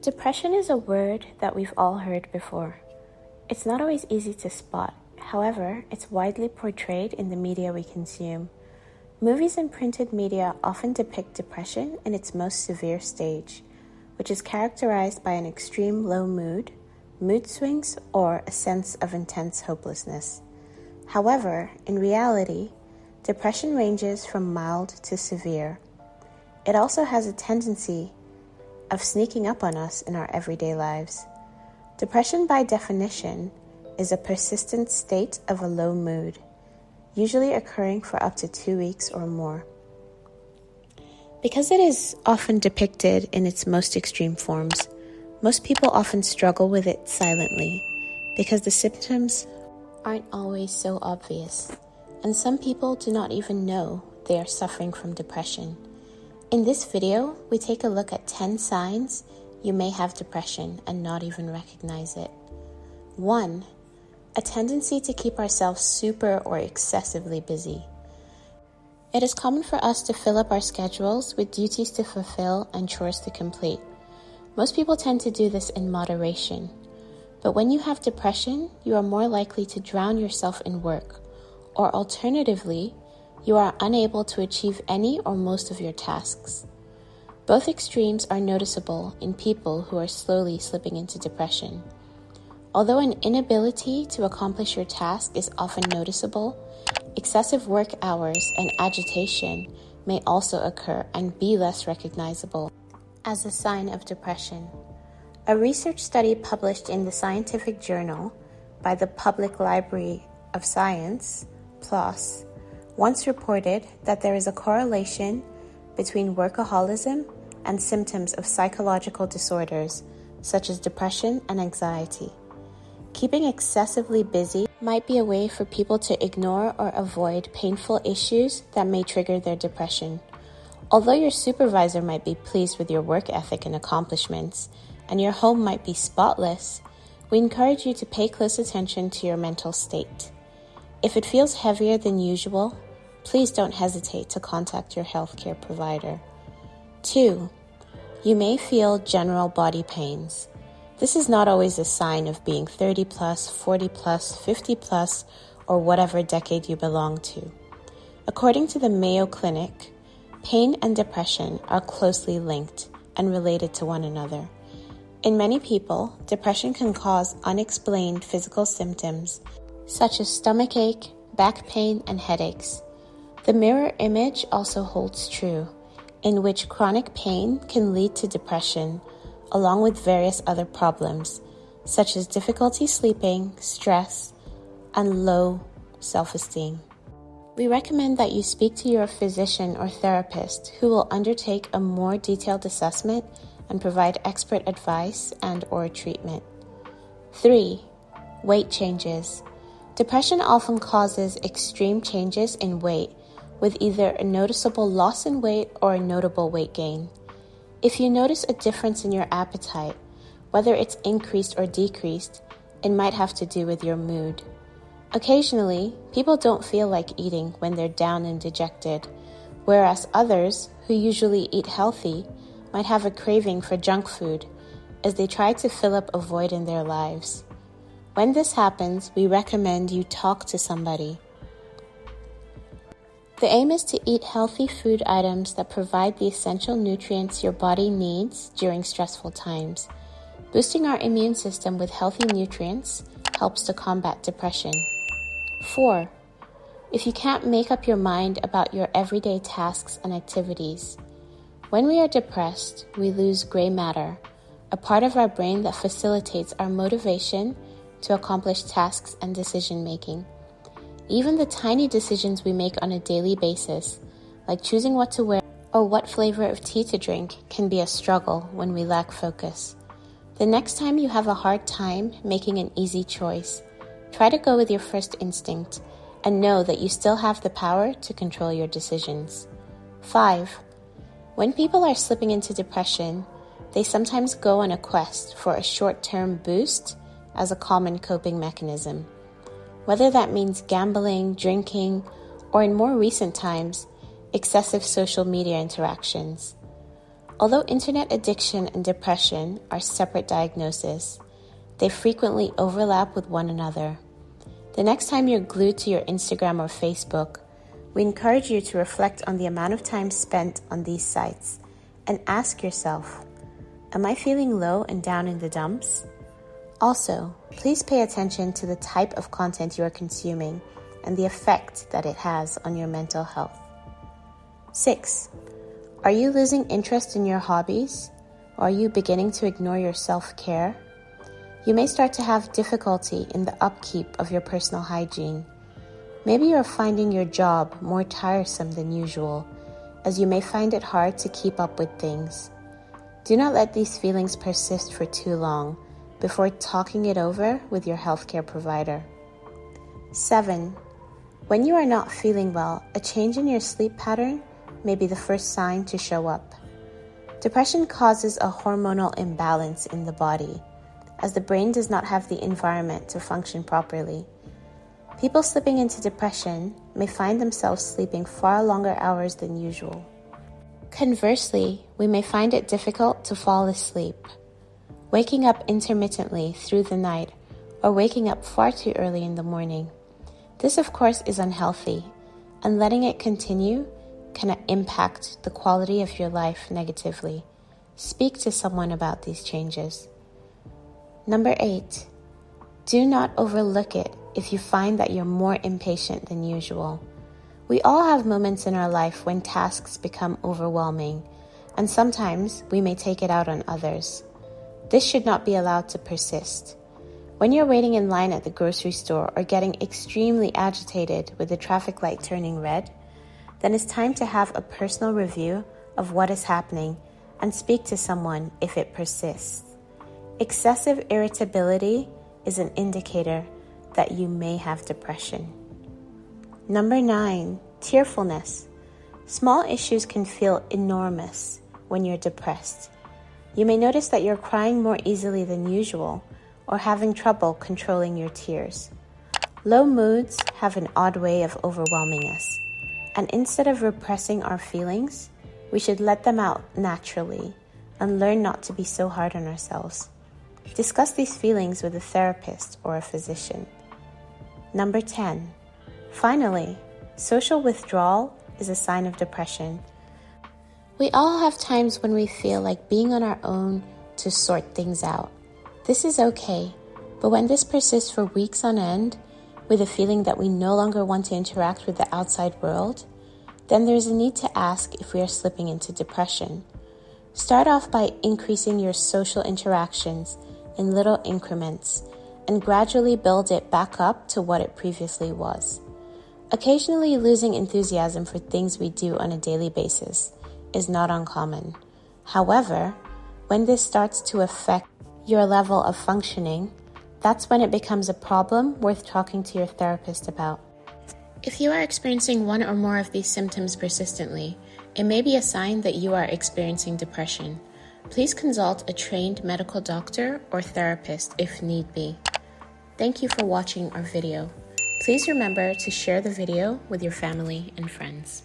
Depression is a word that we've all heard before. It's not always easy to spot. However, it's widely portrayed in the media we consume. Movies and printed media often depict depression in its most severe stage, which is characterized by an extreme low mood swings, or a sense of intense hopelessness. However, in reality, depression ranges from mild to severe. It also has a tendency of sneaking up on us in our everyday lives. Depression, by definition, is a persistent state of a low mood, usually occurring for up to 2 weeks or more. Because it is often depicted in its most extreme forms, most people often struggle with it silently because the symptoms aren't always so obvious, and some people do not even know they are suffering from depression. In this video, we take a look at 10 signs you may have depression and not even recognize it. 1. A tendency to keep ourselves super or excessively busy. It is common for us to fill up our schedules with duties to fulfill and chores to complete. Most people tend to do this in moderation. But when you have depression, you are more likely to drown yourself in work, or alternatively, you are unable to achieve any or most of your tasks. Both extremes are noticeable in people who are slowly slipping into depression. Although an inability to accomplish your task is often noticeable, excessive work hours and agitation may also occur and be less recognizable as a sign of depression. A research study published in the scientific journal by the Public Library of Science, PLOS, once reported that there is a correlation between workaholism and symptoms of psychological disorders such as depression and anxiety. Keeping excessively busy might be a way for people to ignore or avoid painful issues that may trigger their depression. Although your supervisor might be pleased with your work ethic and accomplishments, and your home might be spotless, we encourage you to pay close attention to your mental state. If it feels heavier than usual, please don't hesitate to contact your healthcare provider. 2. You may feel general body pains. This is not always a sign of being 30 plus, 40 plus, 50 plus, or whatever decade you belong to. According to the Mayo Clinic, pain and depression are closely linked and related to one another. In many people, depression can cause unexplained physical symptoms such as stomachache, back pain, and headaches. The mirror image also holds true, in which chronic pain can lead to depression, along with various other problems, such as difficulty sleeping, stress, and low self-esteem. We recommend that you speak to your physician or therapist who will undertake a more detailed assessment and provide expert advice and/or treatment. 3. Weight changes. Depression often causes extreme changes in weight, with either a noticeable loss in weight or a notable weight gain. If you notice a difference in your appetite, whether it's increased or decreased, it might have to do with your mood. Occasionally, people don't feel like eating when they're down and dejected, whereas others, who usually eat healthy, might have a craving for junk food as they try to fill up a void in their lives. When this happens, we recommend you talk to somebody. The aim is to eat healthy food items that provide the essential nutrients your body needs during stressful times. Boosting our immune system with healthy nutrients helps to combat depression. 4. If you can't make up your mind about your everyday tasks and activities. When we are depressed, we lose gray matter, a part of our brain that facilitates our motivation to accomplish tasks and decision-making. Even the tiny decisions we make on a daily basis, like choosing what to wear or what flavor of tea to drink, can be a struggle when we lack focus. The next time you have a hard time making an easy choice, try to go with your first instinct and know that you still have the power to control your decisions. 5. When people are slipping into depression, they sometimes go on a quest for a short-term boost as a common coping mechanism. Whether that means gambling, drinking, or in more recent times, excessive social media interactions. Although internet addiction and depression are separate diagnoses, they frequently overlap with one another. The next time you're glued to your Instagram or Facebook, we encourage you to reflect on the amount of time spent on these sites and ask yourself, am I feeling low and down in the dumps? Also, please pay attention to the type of content you are consuming and the effect that it has on your mental health. 6. Are you losing interest in your hobbies? Or are you beginning to ignore your self-care? You may start to have difficulty in the upkeep of your personal hygiene. Maybe you're finding your job more tiresome than usual, as you may find it hard to keep up with things. Do not let these feelings persist for too long before talking it over with your healthcare provider. 7. When you are not feeling well, a change in your sleep pattern may be the first sign to show up. Depression causes a hormonal imbalance in the body, as the brain does not have the environment to function properly. People slipping into depression may find themselves sleeping far longer hours than usual. Conversely, we may find it difficult to fall asleep, waking up intermittently through the night or waking up far too early in the morning. This, of course, is unhealthy, and letting it continue can impact the quality of your life negatively. Speak to someone about these changes. Number 8, do not overlook it if you find that you're more impatient than usual. We all have moments in our life when tasks become overwhelming, and sometimes we may take it out on others. This should not be allowed to persist. When you're waiting in line at the grocery store or getting extremely agitated with the traffic light turning red, then it's time to have a personal review of what is happening and speak to someone if it persists. Excessive irritability is an indicator that you may have depression. Number 9, tearfulness. Small issues can feel enormous when you're depressed. You may notice that you're crying more easily than usual or having trouble controlling your tears. Low moods have an odd way of overwhelming us, and instead of repressing our feelings, we should let them out naturally and learn not to be so hard on ourselves. Discuss these feelings with a therapist or a physician. Number 10. Finally, social withdrawal is a sign of depression. We all have times when we feel like being on our own to sort things out. This is okay, but when this persists for weeks on end, with a feeling that we no longer want to interact with the outside world, then there's a need to ask if we are slipping into depression. Start off by increasing your social interactions in little increments and gradually build it back up to what it previously was. Occasionally losing enthusiasm for things we do on a daily basis is not uncommon. However, when this starts to affect your level of functioning, that's when it becomes a problem worth talking to your therapist about. If you are experiencing one or more of these symptoms persistently, it may be a sign that you are experiencing depression. Please consult a trained medical doctor or therapist if need be. Thank you for watching our video. Please remember to share the video with your family and friends.